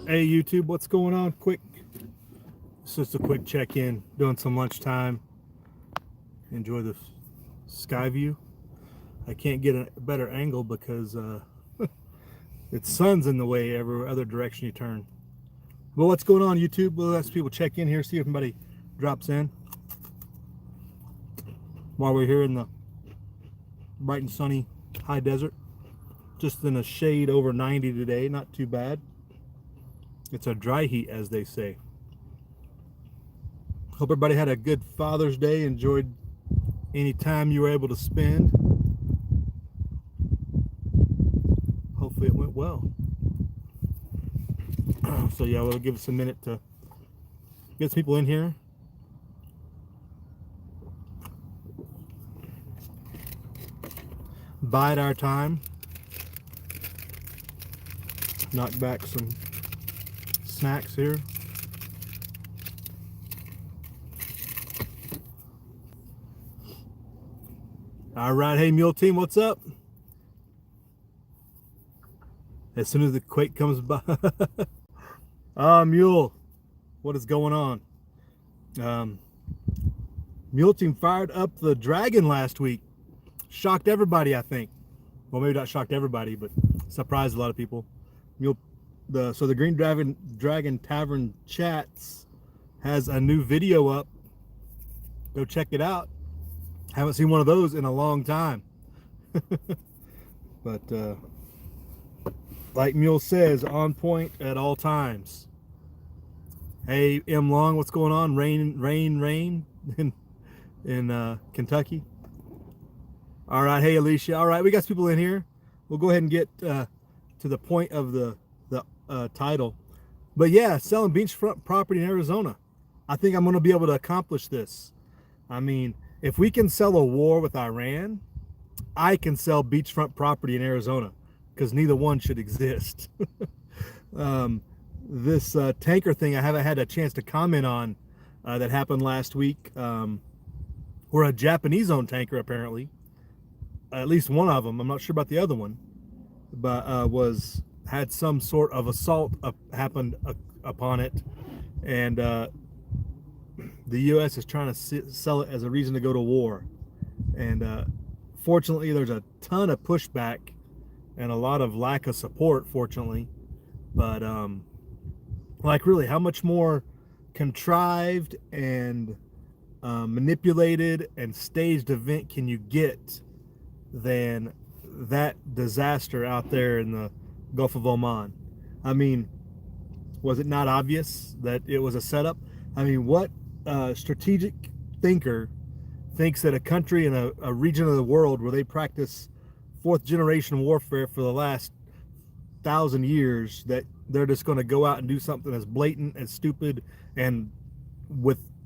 Hey YouTube, what's going on? It's just a quick check-in, doing some lunchtime. Enjoy the sky view. I can't get a better angle because it's sun's in the way every other direction you turn. Well, what's going on YouTube? Well, let's people check in here, see if anybody drops in while we're here in the bright and sunny high desert. Just in a shade over 90 today, not too bad. It's a dry heat, as they say. Hope everybody had a good Father's Day. Enjoyed any time you were able to spend. Hopefully it went well. So yeah, we'll give us a minute to get some people in here. Bide our time. Knock back some snacks here. All right, hey Mule Team, what's up? As soon as the quake comes by. Mule, what is going on? Mule Team fired up the Dragon last week. Shocked everybody, I think. Well, maybe not shocked everybody, but surprised a lot of people. So the Green Dragon Tavern Chats has a new video up. Go check it out. Haven't seen one of those in a long time. But like Mule says, on point at all times. Hey M Long, what's going on? Rain in Kentucky. All right, hey Alicia. All right, we got some people in here. We'll go ahead and get to the point of the title. But yeah, selling beachfront property in Arizona. I think I'm going to be able to accomplish this. I mean, if we can sell a war with Iran, I can sell beachfront property in Arizona because neither one should exist. This tanker thing I haven't had a chance to comment on that happened last week. Where a Japanese-owned tanker apparently, at least one of them, I'm not sure about the other one, but had some sort of assault happened upon it, and the U.S. is trying to sell it as a reason to go to war. And fortunately, there's a ton of pushback and a lot of lack of support, fortunately. But like really, how much more contrived and manipulated and staged event can you get than that disaster out there in the Gulf of Oman? I mean, was it not obvious that it was a setup? I mean, what strategic thinker thinks that a country in a region of the world where they practice fourth generation warfare for the last 1,000 years, that they're just going to go out and do something as blatant, as stupid, and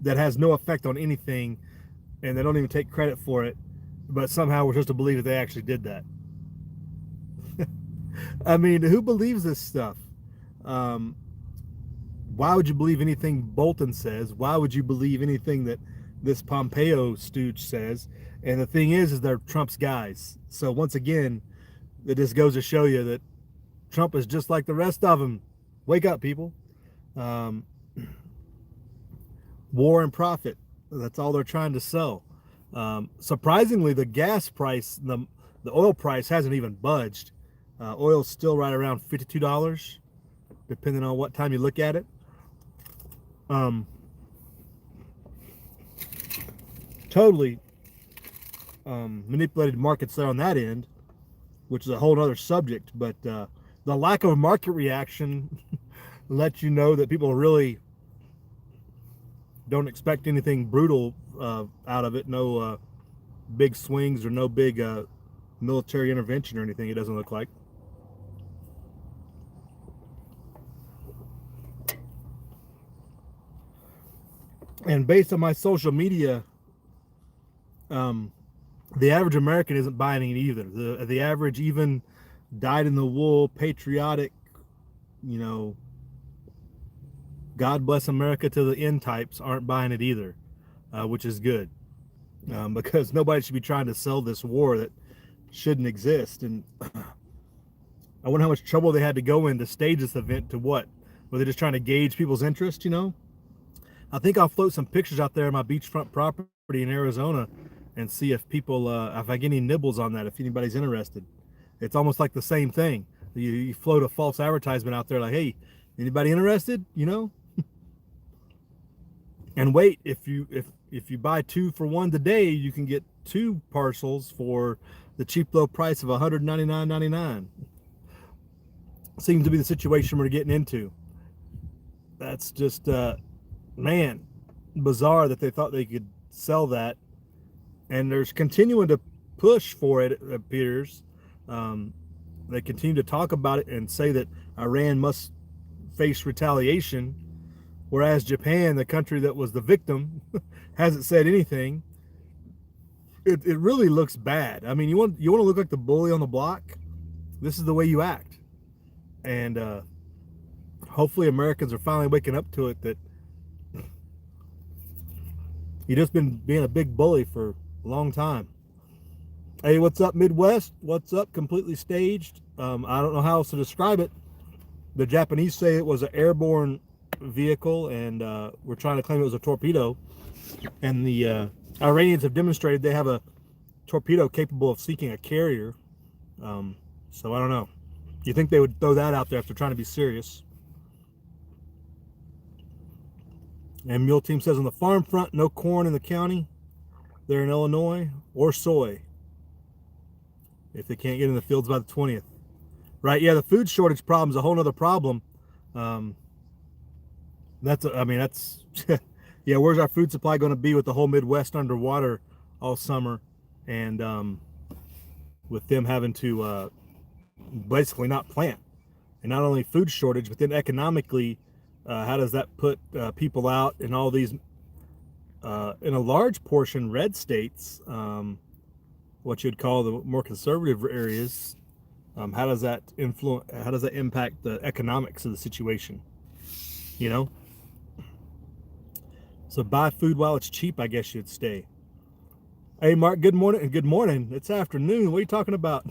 that has no effect on anything, and they don't even take credit for it, but somehow we're supposed to believe that they actually did that? I mean, who believes this stuff? Why would you believe anything Bolton says? Why would you believe anything that this Pompeo stooge says? And the thing is they're Trump's guys. So once again, it just goes to show you that Trump is just like the rest of them. Wake up, people. War and profit. That's all they're trying to sell. Surprisingly, the gas price, the oil price hasn't even budged. Oil's still right around $52, depending on what time you look at it. Totally manipulated markets there on that end, which is a whole other subject. But the lack of market reaction lets you know that people really don't expect anything brutal out of it. No big swings or no big military intervention or anything, it doesn't look like. And based on my social media, the average American isn't buying it either. The average, even dyed-in-the-wool, patriotic, God bless America to the end types aren't buying it either, which is good, because nobody should be trying to sell this war that shouldn't exist. And I wonder how much trouble they had to go in to stage this event to what? where they're just trying to gauge people's interest, you know. I think I'll float some pictures out there of my beachfront property in Arizona and see if people, if I get any nibbles on that, if anybody's interested. It's almost like the same thing. You float a false advertisement out there like, hey, anybody interested? You know? And wait, if you buy 2 for 1 today, you can get 2 parcels for the cheap low price of $199.99. Seems to be the situation we're getting into. That's just man, bizarre that they thought they could sell that, and there's continuing to push for it. It appears they continue to talk about it and say that Iran must face retaliation, whereas Japan, the country that was the victim, hasn't said anything. It really looks bad. I mean, you want to look like the bully on the block. This is the way you act, and hopefully Americans are finally waking up to it, that you just been being a big bully for a long time. Hey, what's up, Midwest? What's up? Completely staged. I don't know how else to describe it. The Japanese say it was an airborne vehicle, and we're trying to claim it was a torpedo. And the Iranians have demonstrated they have a torpedo capable of sinking a carrier. So I don't know. You think they would throw that out there if they're trying to be serious? And Mule Team says on the farm front, no corn in the county. They're in Illinois, or soy, if they can't get in the fields by the 20th. Right, yeah, the food shortage problem is a whole other problem. That's yeah, where's our food supply going to be with the whole Midwest underwater all summer, and with them having to basically not plant? And not only food shortage, but then economically, how does that put people out in all these, in a large portion, red states, what you'd call the more conservative areas? How does that influence? How does that impact the economics of the situation? You know. So buy food while it's cheap, I guess you'd stay. Hey, Mark, good morning. Good morning. It's afternoon. What are you talking about?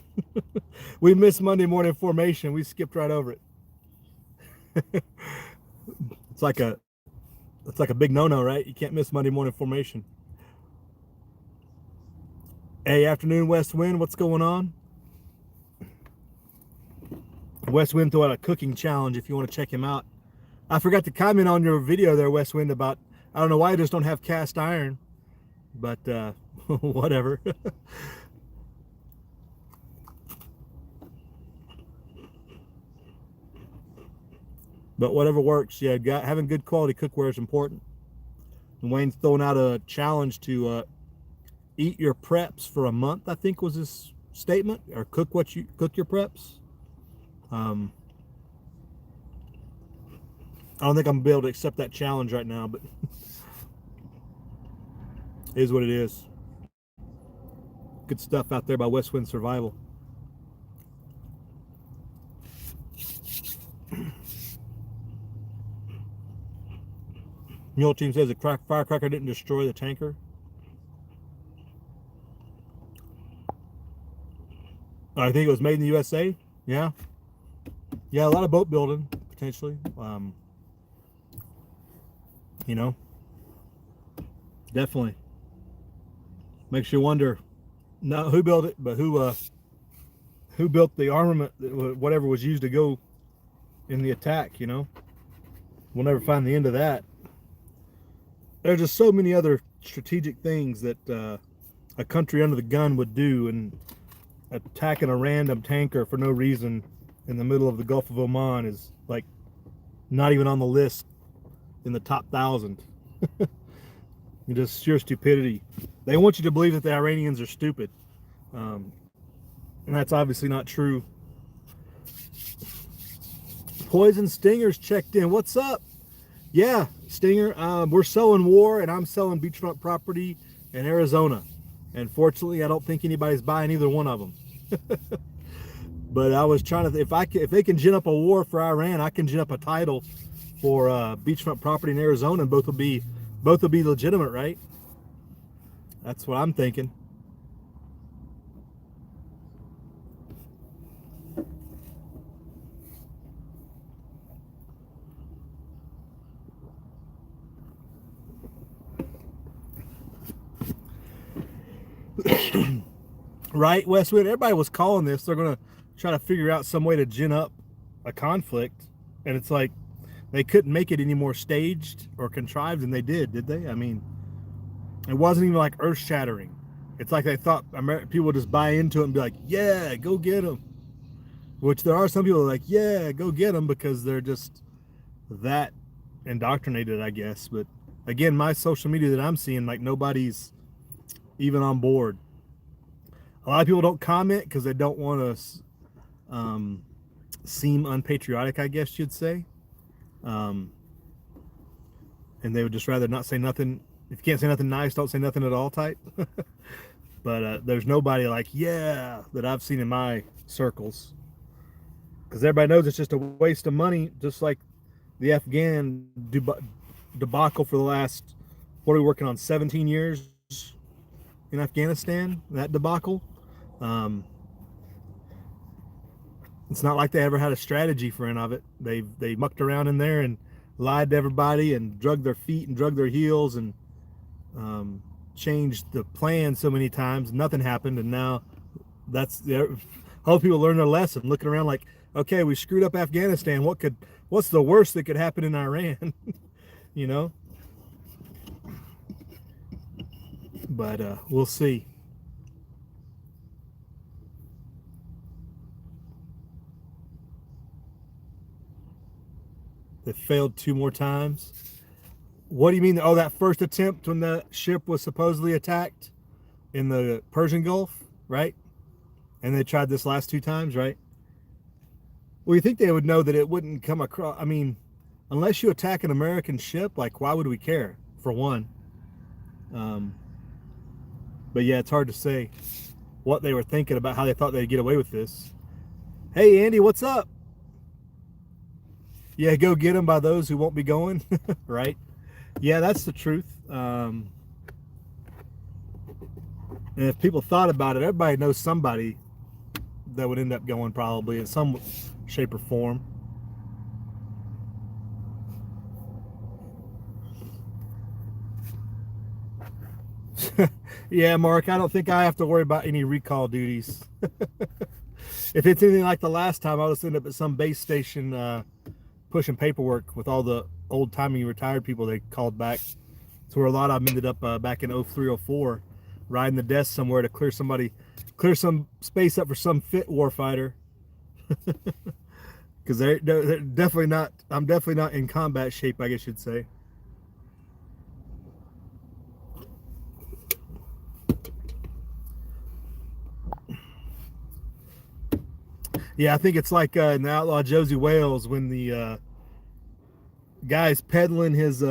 We missed Monday morning formation. We skipped right over it. It's like a big no-no, right? You can't miss Monday morning formation. Hey, afternoon, West Wind. What's going on? West Wind threw out a cooking challenge if you want to check him out. I forgot to comment on your video there, West Wind, about, I don't know why I just don't have cast iron, but whatever. But whatever works. Yeah, having good quality cookware is important. And Wayne's throwing out a challenge to eat your preps for a month, I think was his statement, or cook your preps. I don't think I'm gonna be able to accept that challenge right now, but it is what it is. Good stuff out there by West Wind Survival. Mule Team says the firecracker didn't destroy the tanker. I think it was made in the USA. Yeah. Yeah, a lot of boat building, potentially. You know, definitely. Makes you wonder, not who built it, but who built the armament, whatever was used to go in the attack, you know? We'll never find the end of that. There's just so many other strategic things that a country under the gun would do, and attacking a random tanker for no reason in the middle of the Gulf of Oman is like not even on the list in the top 1,000. Just sheer stupidity. They want you to believe that the Iranians are stupid, and that's obviously not true. Poison Stinger's checked in. What's up? Yeah, Stinger, we're selling war, and I'm selling beachfront property in Arizona. And fortunately, I don't think anybody's buying either one of them. But I was trying to, if they can gin up a war for Iran, I can gin up a title for beachfront property in Arizona, and both will be legitimate, right? That's what I'm thinking. Right, Westwood? Everybody was calling this. They're going to try to figure out some way to gin up a conflict. And it's like they couldn't make it any more staged or contrived than they did they? I mean, it wasn't even like earth shattering. It's like they thought people would just buy into it and be like, yeah, go get them. Which there are some people like, yeah, go get them, because they're just that indoctrinated, I guess. But again, my social media that I'm seeing, like, nobody's even on board. A lot of people don't comment because they don't want to seem unpatriotic, I guess you'd say. And they would just rather not say nothing. If you can't say nothing nice, don't say nothing at all type. But there's nobody like, yeah, that I've seen in my circles. Because everybody knows it's just a waste of money, just like the Afghan debacle for the last, what are we working on, 17 years in Afghanistan, that debacle. It's not like they ever had a strategy for any of it. They mucked around in there and lied to everybody and drug their feet and drug their heels and changed the plan so many times. Nothing happened, and now that's hope people learn their lesson. Looking around like, okay, we screwed up Afghanistan. What's the worst that could happen in Iran? You know. But we'll see. They failed 2 more times. What do you mean? Oh, that first attempt when the ship was supposedly attacked in the Persian Gulf, right? And they tried this last 2 times, right? Well, you think they would know that it wouldn't come across. I mean, unless you attack an American ship, like, why would we care, for one? But yeah, it's hard to say what they were thinking about, how they thought they'd get away with this. Hey, Andy, what's up? Yeah, go get them by those who won't be going, right? Yeah, that's the truth. And if people thought about it, everybody knows somebody that would end up going, probably in some shape or form. Yeah, Mark, I don't think I have to worry about any recall duties. If it's anything like the last time, I'll just end up at some base station pushing paperwork with all the old-timey retired people they called back. So where a lot of them ended up back in 03, 04, riding the desk somewhere to clear some space up for some fit warfighter. Because they're definitely not, I'm definitely not in combat shape, I guess you'd say. Yeah, I think it's like in the Outlaw Josie Wales, when the guy's peddling his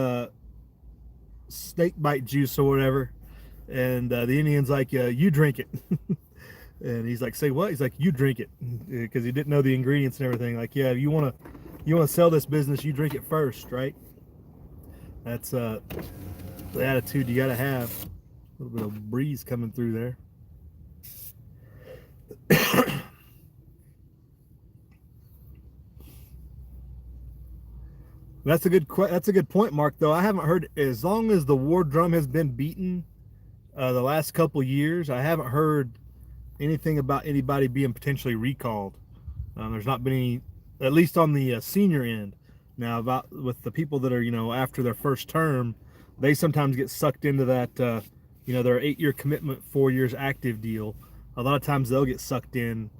snake bite juice or whatever, and the Indian's like, you drink it. And he's like, say what? He's like, you drink it, because he didn't know the ingredients and everything. Like, yeah, you want to sell this business, you drink it first, right? That's the attitude you got to have. A little bit of breeze coming through there. That's a good point, Mark. Though I haven't heard, as long as the war drum has been beaten the last couple years, I haven't heard anything about anybody being potentially recalled. There's not been any, at least on the senior end. Now, about with the people that are, after their first term, they sometimes get sucked into that, their 8-year commitment, 4 years active deal. A lot of times they'll get sucked in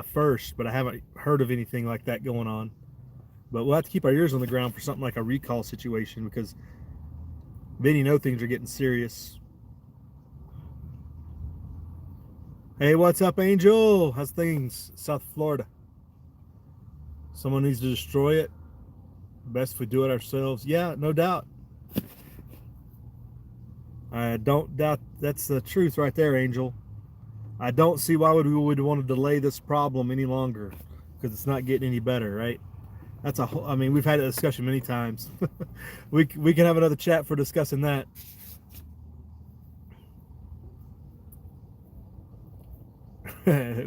first, but I haven't heard of anything like that going on. But we'll have to keep our ears on the ground for something like a recall situation, because then things are getting serious. Hey, what's up, Angel? How's things? South Florida. Someone needs to destroy it. Best if we do it ourselves. Yeah, no doubt. I don't doubt that's the truth right there, Angel. I don't see why we would want to delay this problem any longer, because it's not getting any better, right? We've had a discussion many times. we can have another chat for discussing that.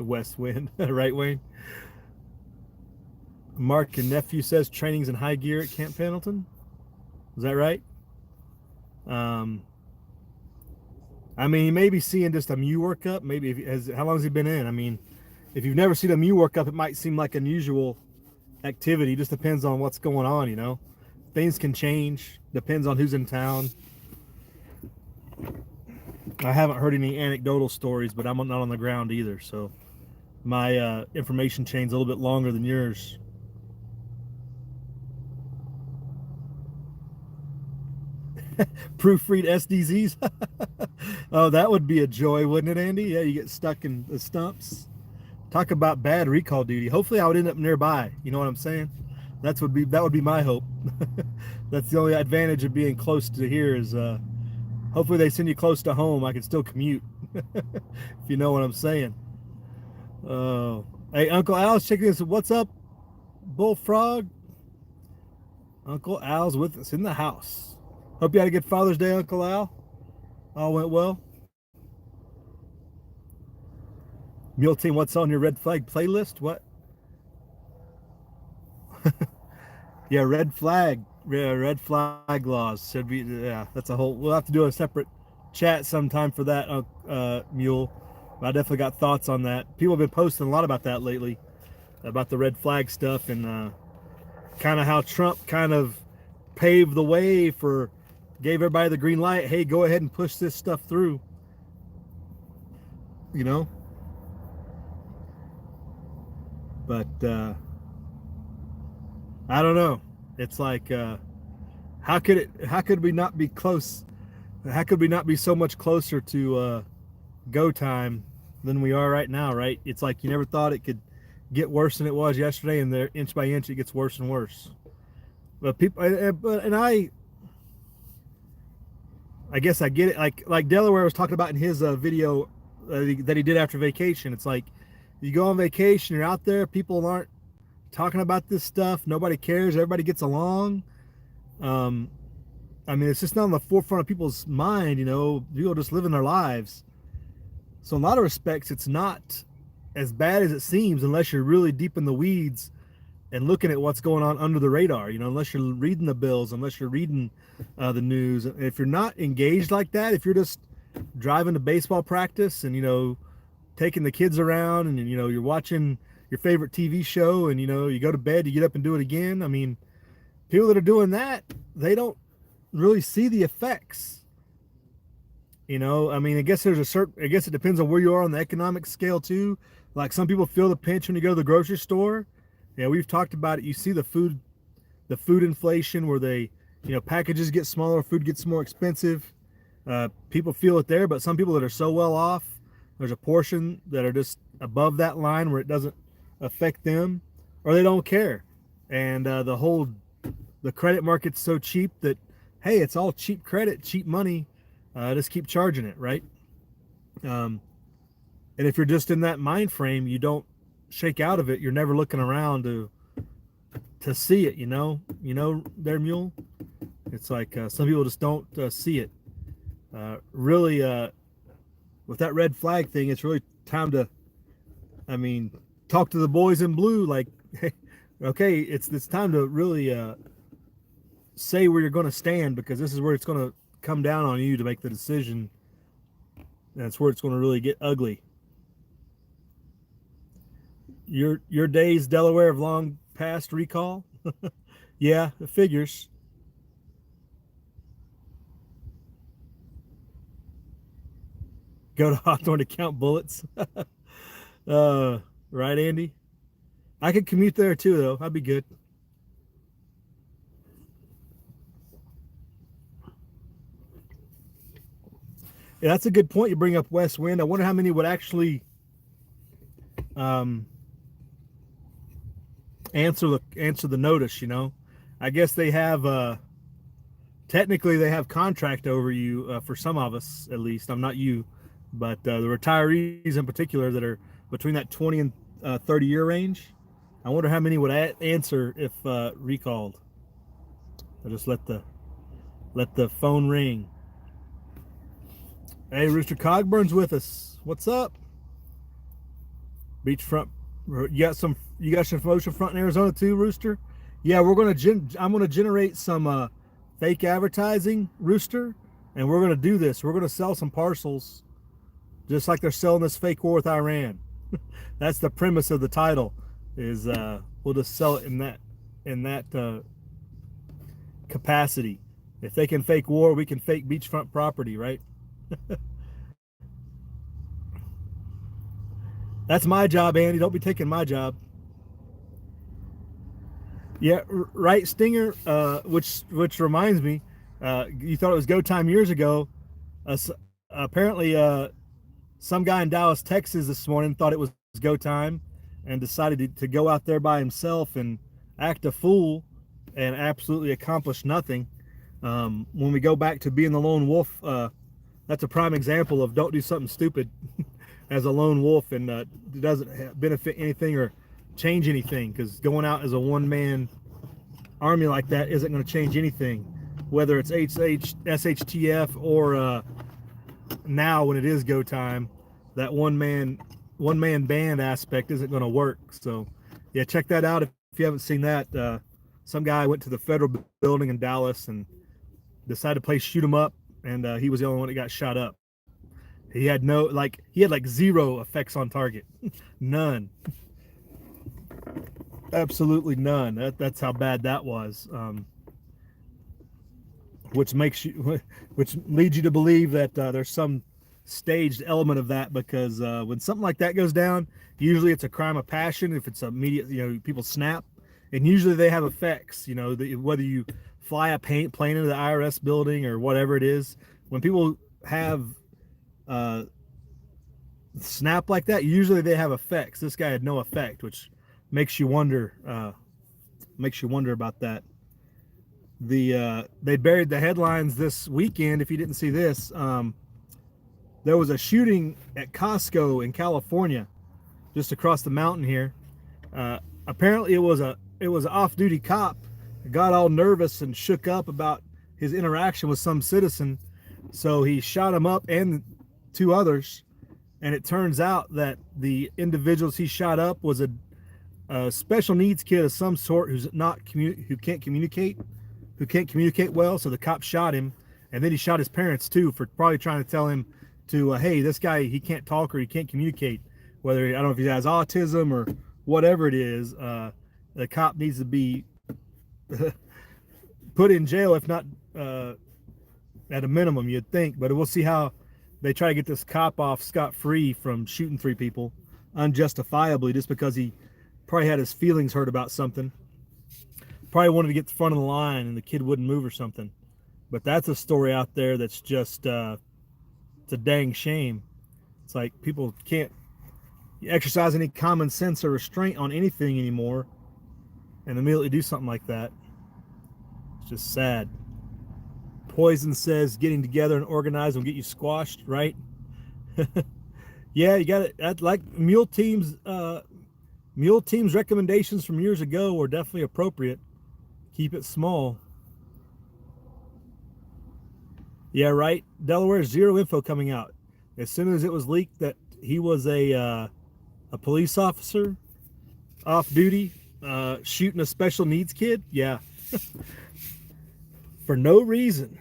West Wind, right, Wayne? Mark, your nephew says training's in high gear at Camp Pendleton. Is that right? I I mean, he may be seeing just a Mew workup. Maybe how long has he been in? I mean, if you've never seen a Mew workup, it might seem like unusual activity. It just depends on what's going on, you know. Things can change. Depends on who's in town. I haven't heard any anecdotal stories, but I'm not on the ground either, so my information chain's a little bit longer than yours. Proofread SDZs. Oh, that would be a joy, wouldn't it, Andy? Yeah, you get stuck in the stumps. Talk about bad recall duty. Hopefully I would end up nearby. You know what I'm saying? That would be my hope. That's the only advantage of being close to here is hopefully they send you close to home. I can still commute. If you know what I'm saying. Hey, Uncle Al's checking this. What's up, Bullfrog? Uncle Al's with us in the house. Hope you had a good Father's Day, Uncle Al. All went well. Mule Team, what's on your red flag playlist? What? Yeah, red flag laws should be. Yeah, that's a whole. We'll have to do a separate chat sometime for that, Mule. But I definitely got thoughts on that. People have been posting a lot about that lately, about the red flag stuff and kind of how Trump kind of paved the way for, gave everybody the green light. Hey, go ahead and push this stuff through. You know. But I don't know. It's like how could we not be close? How could we not be so much closer to go time than we are right now, right? It's like you never thought it could get worse than it was yesterday, and there inch by inch it gets worse and worse. But people, and I guess I get it. Like Delaware was talking about in his video that he did after vacation. It's like you go on vacation, you're out there, people aren't talking about this stuff. Nobody cares. Everybody gets along. I mean, it's just not on the forefront of people's mind, you know. People just living their lives. So in a lot of respects, it's not as bad as it seems unless you're really deep in the weeds and looking at what's going on under the radar, you know, unless you're reading the bills, unless you're reading the news. If you're not engaged like that, if you're just driving to baseball practice and, you know, taking the kids around and, you know, you're watching your favorite TV show and, you know, you go to bed, you get up and do it again. I mean, people that are doing that, they don't really see the effects. You know, I mean, I guess it depends on where you are on the economic scale too. Like some people feel the pinch when you go to the grocery store. Yeah, we've talked about it. You see the food inflation where they, you know, packages get smaller, food gets more expensive. People feel it there, but some people that are so well off, there's a portion that are just above that line where it doesn't affect them, or they don't care. And the credit market's so cheap that, hey, it's all cheap credit, cheap money. Just keep charging it, right? And if you're just in that mind frame, you don't shake out of it. You're never looking around to see it, you know their Mule. It's like some people just don't see it. Really, with that red flag thing, it's really time to, I mean, talk to the boys in blue. Like, hey, okay, it's time to really say where you're going to stand, because this is where it's going to come down on you to make the decision. That's where it's going to really get ugly. Your days, Delaware, have long past recall. Yeah, it figures. Go to Hawthorne to count bullets. Right, Andy? I could commute there too, though. I'd be good. Yeah, that's a good point. You bring up West Wind. I wonder how many would actually answer the notice. You know, I guess they have technically they have contract over you for some of us, at least. I'm not you, but the retirees in particular that are between that 20 and 30 year range. I wonder how many would answer if recalled. I'll just let the phone ring. Hey, Rooster Cogburn's with us. What's up? Beachfront. You got some Oceanfront in Arizona too, Rooster? Yeah, I'm gonna generate some fake advertising, Rooster. and we're going to do this. We're going to sell some parcels, just like they're selling this fake war with Iran. That's the premise of the title. Is we'll just sell it in that capacity. If they can fake war, we can fake beachfront property, right? That's my job, Andy. Don't be taking my job. Yeah, right, Stinger. Which reminds me, you thought it was go time years ago. Apparently, some guy in Dallas, Texas, this morning thought it was go time, and decided to go out there by himself and act a fool, and absolutely accomplish nothing. When we go back to being the lone wolf, that's a prime example of don't do something stupid as a lone wolf, and it doesn't benefit anything or change anything, because going out as a one-man army like that isn't going to change anything, whether it's SHTF or now when it is go time. That one man band aspect isn't going to work. So yeah, check that out if you haven't seen that. Some guy went to the federal building in Dallas and decided to play shoot 'em up, and he was the only one that got shot up. He had zero effects on target. None. Absolutely none. That's how bad that was. Which leads you to believe that there's some staged element of that, because when something like that goes down, usually it's a crime of passion. If it's immediate, people snap, and usually they have effects. Whether you fly a plane into the IRS building or whatever it is, when people have snap like that, usually they have effects. This guy had no effect, which makes you wonder about that. They buried the headlines this weekend. If you didn't see this, there was a shooting at Costco in California, just across the mountain here. Apparently, it was an off-duty cop that got all nervous and shook up about his interaction with some citizen, so he shot him up and two others. And it turns out that the individuals he shot up was a special needs kid of some sort who can't communicate well. So the cop shot him, and then he shot his parents too, for probably trying to tell him to hey, this guy, he can't talk or he can't communicate, whether I don't know if he has autism or whatever it is. The cop needs to be put in jail, if not at a minimum, you'd think. But we'll see how they try to get this cop off scot-free from shooting 3 people unjustifiably, just because he probably had his feelings hurt about something. Probably wanted to get to the front of the line and the kid wouldn't move or something. But that's a story out there that's just it's a dang shame. It's like people can't exercise any common sense or restraint on anything anymore and immediately do something like that. It's just sad. Poison says getting together and organize will get you squashed, right? Yeah, you got it. Like Mule Team's recommendations from years ago were definitely appropriate. Keep it small. Yeah, right. Delaware, zero info coming out. As soon as it was leaked that he was a police officer off duty shooting a special needs kid, yeah, for no reason.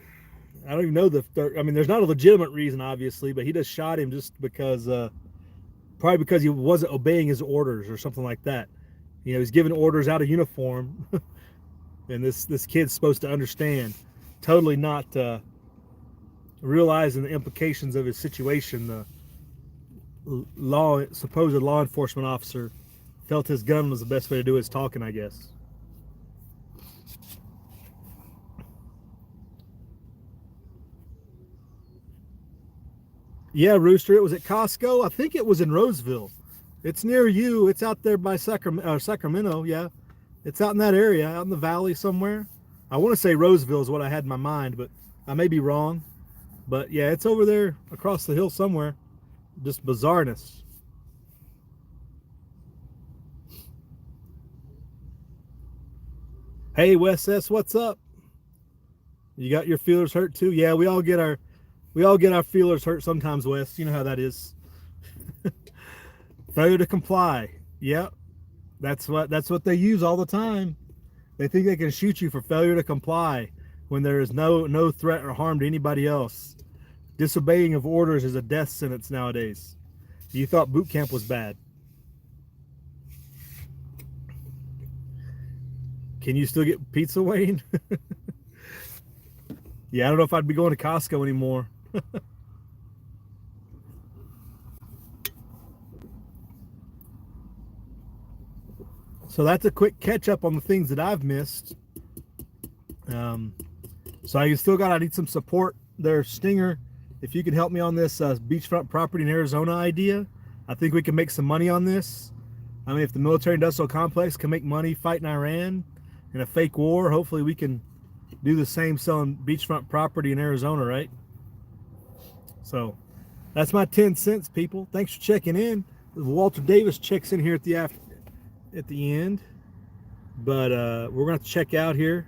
I don't even know there's not a legitimate reason, obviously, but he just shot him just because, probably because he wasn't obeying his orders or something like that. He's giving orders out of uniform, and this kid's supposed to understand. Totally not realizing the implications of his situation. The supposed law enforcement officer felt his gun was the best way to do his talking, I guess. Yeah, Rooster, it was at Costco. I think it was in Roseville. It's near you. It's out there by Sacramento. Yeah, it's out in that area, out in the valley somewhere. I want to say Roseville is what I had in my mind, but I may be wrong. But yeah, it's over there across the hill somewhere. Just bizarreness. Hey, Wes S., what's up? You got your feelers hurt too? Yeah, we all get our feelers hurt sometimes, Wes. You know how that is. Failure to comply. Yep. That's what they use all the time. They think they can shoot you for failure to comply, when there is no threat or harm to anybody else. Disobeying of orders is a death sentence nowadays. You thought boot camp was bad. Can you still get pizza, Wayne? Yeah, I don't know if I'd be going to Costco anymore. So that's a quick catch up on the things that I've missed. So I need some support there, Stinger. If you could help me on this beachfront property in Arizona idea, I think we can make some money on this. I mean, if the military industrial complex can make money fighting Iran in a fake war, hopefully we can do the same selling beachfront property in Arizona, right? So that's my 10 cents, people. Thanks for checking in. Walter Davis checks in here at the end, but we're going to check out here,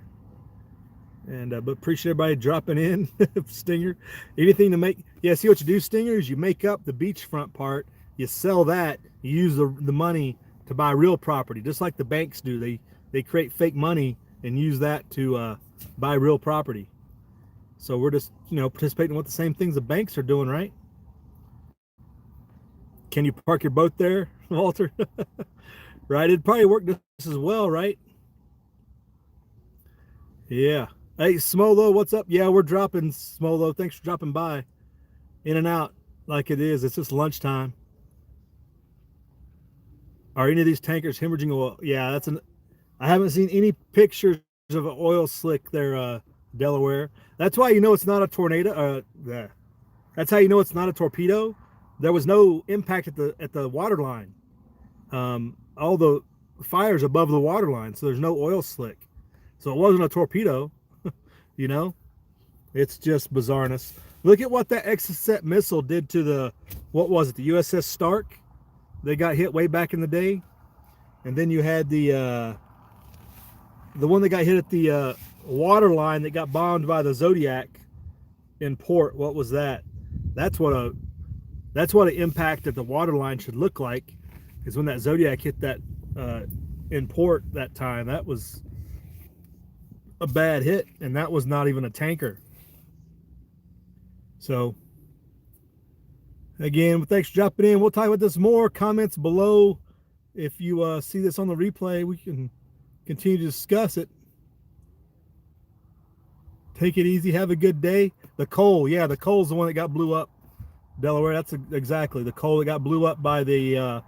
and but appreciate everybody dropping in. Stinger, anything to make, yeah, see what you do, Stinger, is you make up the beachfront part, you sell that, you use the money to buy real property, just like the banks do. They create fake money and use that to buy real property. So we're just, participating with the same things the banks are doing, right? Can you park your boat there, Walter? Right, it'd probably work just as well, right? Yeah. Hey, Smolo, what's up? Yeah, we're dropping, Smolo. Thanks for dropping by. In and out like it is. It's just lunchtime. Are any of these tankers hemorrhaging oil? Yeah, I haven't seen any pictures of an oil slick there, Delaware. That's why you know it's not a tornado. That's how you know it's not a torpedo. There was no impact at the water line. All the fires above the water line, so there's no oil slick. So it wasn't a torpedo, It's just bizarreness. Look at what that Exocet missile did to the USS Stark. They got hit way back in the day. And then you had the one that got hit at the water line that got bombed by the Zodiac in port. What was that? That's what an impact at the water line should look like, is when that Zodiac hit that in port that time. That was a bad hit, and that was not even a tanker. So again, thanks for dropping in. We'll talk about this more. Comments below. If you see this on the replay, we can continue to discuss it. Take it easy. Have a good day. The coal, yeah, the coal's the one that got blew up. Delaware, that's exactly the coal that got blew up by the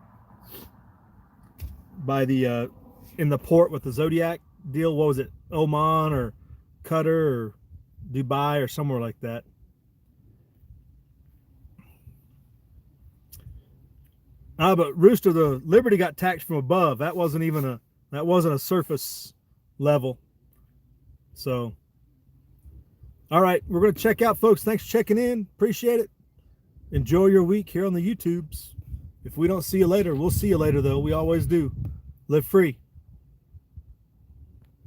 in the port with the Zodiac deal. What was it, Oman or Qatar or Dubai or somewhere like that? But Rooster, the Liberty got taxed from above. That wasn't a surface level. So, all right, we're going to check out, folks. Thanks for checking in. Appreciate it. Enjoy your week here on the YouTubes. If we don't see you later, we'll see you later, though. We always do. Live free.